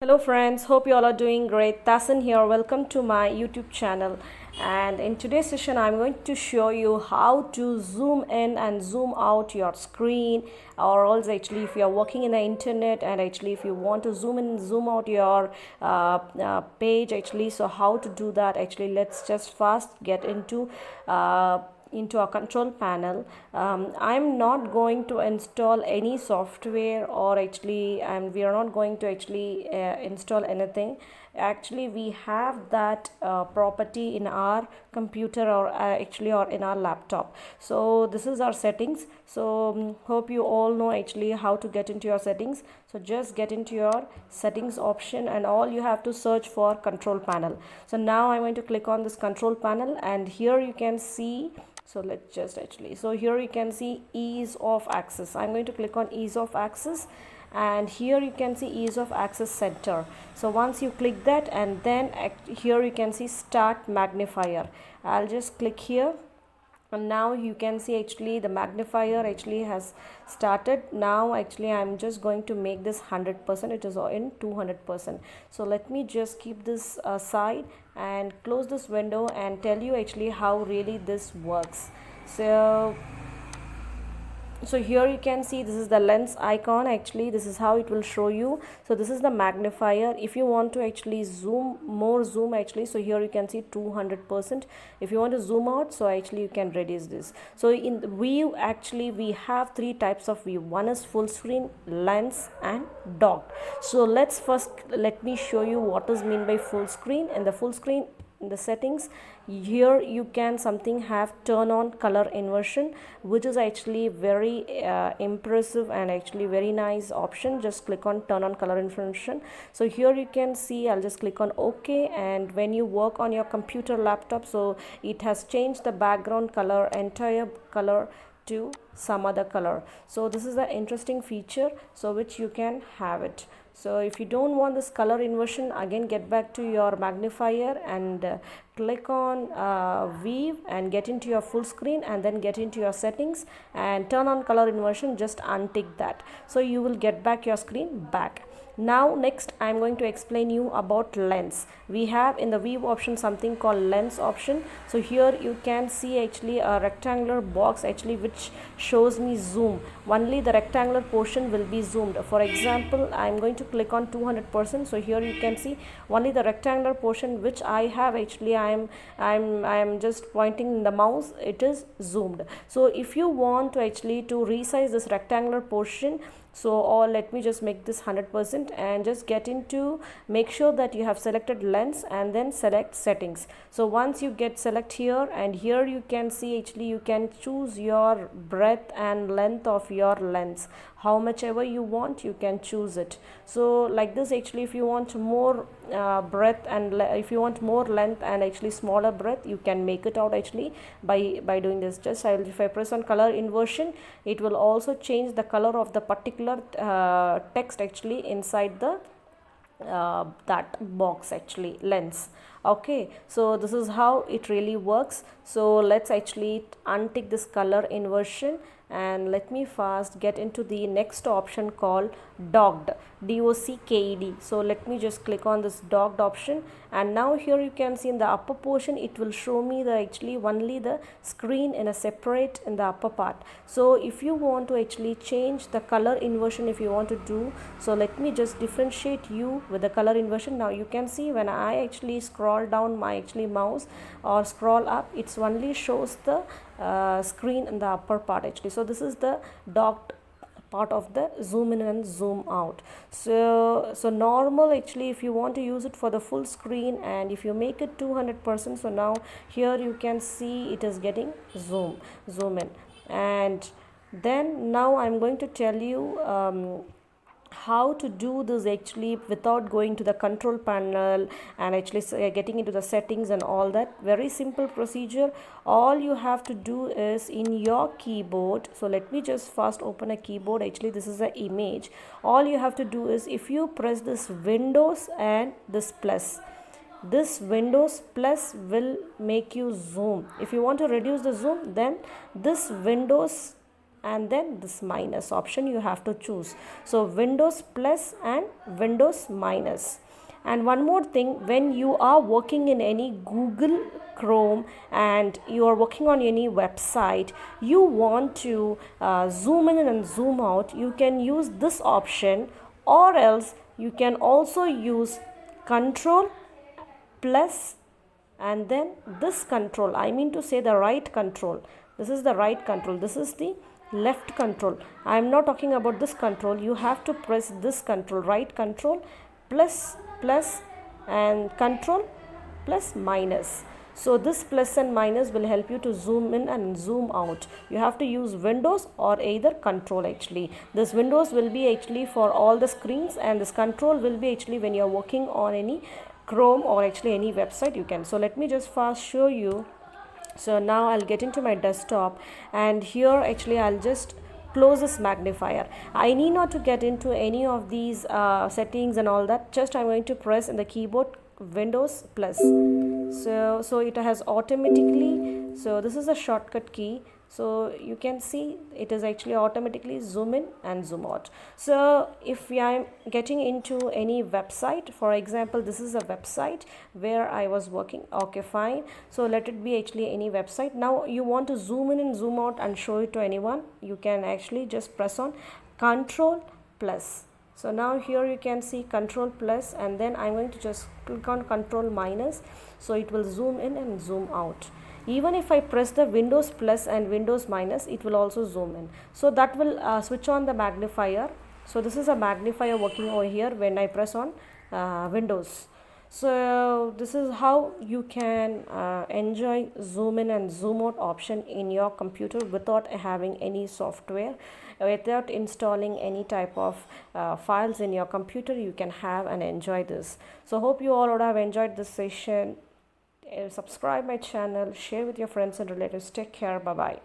Hello friends, hope you all are doing great. Thasin here. Welcome to my YouTube channel. And in today's session, I'm going to show you how to zoom in and zoom out your screen, or else actually if you're working in the internet and actually if you want to zoom in and zoom out your page actually, so how to do that actually. Let's just fast get into a control panel. I'm not going to install any software, or actually we are not going to actually install anything. Actually we have that property in our computer, or or in our laptop. So this is our settings. So hope you all know actually how to get into your settings. So just get into your settings option, and all you have to search for control panel. So now I'm going to click on this control panel, and here you can see, so let's just actually, so here you can see ease of access. I'm going to click on ease of access, and here you can see ease of access center. So once you click that, and then here you can see start magnifier. I'll just click here, and now you can see actually the magnifier actually has started. Now actually I'm just going to make this 100%. It is in 200%. So let me just keep this aside and close this window and tell you actually how really this works. So here you can see this is the lens icon. Actually this is how it will show you. So this is the magnifier. If you want to actually zoom actually, so here you can see 200%. If you want to zoom out, so actually you can reduce this. So in the view actually we have three types of view. One is full screen, lens, and docked. So let me show you what is mean by full screen. In the full screen, in the settings, here you can have turn on color inversion, which is actually very impressive and actually very nice option. Just click on turn on color inversion. So here you can see, I'll just click on OK, and when you work on your computer, laptop, so it has changed the background color, entire color, to some other color. So this is the interesting feature, so which you can have it. So if you don't want this color inversion, again get back to your magnifier and click on view and get into your full screen, and then get into your settings and turn on color inversion. Just untick that, so you will get back your screen back. Now next I'm going to explain you about lens. We have in the view option something called lens option. So here you can see actually a rectangular box actually which shows me zoom. Only the rectangular portion will be zoomed. For example, I'm going to click on 200%. So here you can see only the rectangular portion which I have actually I'm just pointing the mouse, it is zoomed. So if you want to actually to resize this rectangular portion, so or let me just make this 100%, and just get into, make sure that you have selected lens and then select settings. So once you get select here, and here you can see actually you can choose your breadth and length of your lens. How much ever you want, you can choose it. So like this actually, if you want more breadth and if you want more length and actually smaller breadth, you can make it out actually by doing this. Just if I press on color inversion, it will also change the color of the particular text actually inside the that box actually, lens. Okay, so this is how it really works. So let's actually untick this color inversion, and let me fast get into the next option called docked, docked. So let me just click on this docked option, and now here you can see in the upper portion it will show me the actually only the screen in a separate in the upper part. So if you want to actually change the color inversion, if you want to do, so let me just differentiate you with the color inversion. Now you can see when I actually scroll down my actually mouse or scroll up, it's only shows the screen in the upper part actually. So this is the docked part of the zoom in and zoom out. So normal actually, if you want to use it for the full screen, and if you make it 200%, so now here you can see it is getting zoom in. And then now I'm going to tell you how to do this actually without going to the control panel and actually getting into the settings and all that. Very simple procedure. All you have to do is in your keyboard, so let me just first open a keyboard. Actually this is an image. All you have to do is, if you press this Windows and this plus, this Windows plus will make you zoom. If you want to reduce the zoom, then this Windows and then this minus option you have to choose. So Windows plus and Windows minus. And one more thing, when you are working in any Google Chrome and you are working on any website, you want to zoom in and zoom out, you can use this option, or else you can also use Control plus and then this control, I mean to say the right control. This is the right control, this is the left control. I am not talking about this control. You have to press this control, right control, plus and control plus minus. So this plus and minus will help you to zoom in and zoom out. You have to use Windows or either control actually. This Windows will be actually for all the screens, and this control will be actually when you are working on any Chrome or actually any website you can. So let me just fast show you. So now I'll get into my desktop, and here actually I'll just close this magnifier. I need not to get into any of these settings and all that. Just I'm going to press in the keyboard Windows plus. So it has automatically, so this is a shortcut key. So you can see it is actually automatically zoom in and zoom out. So if I am getting into any website, for example, this is a website where I was working. Okay, fine. So let it be actually any website. Now you want to zoom in and zoom out and show it to anyone. You can actually just press on Control plus. So now here you can see Control plus, and then I'm going to just click on Control minus. So it will zoom in and zoom out. Even if I press the Windows plus and Windows minus, it will also zoom in. So that will switch on the magnifier. So this is a magnifier working over here when I press on Windows. So this is how you can enjoy zoom in and zoom out option in your computer without having any software, without installing any type of files in your computer. You can have and enjoy this. So hope you all would have enjoyed this session. Subscribe my channel, share with your friends and relatives. Take care. Bye bye.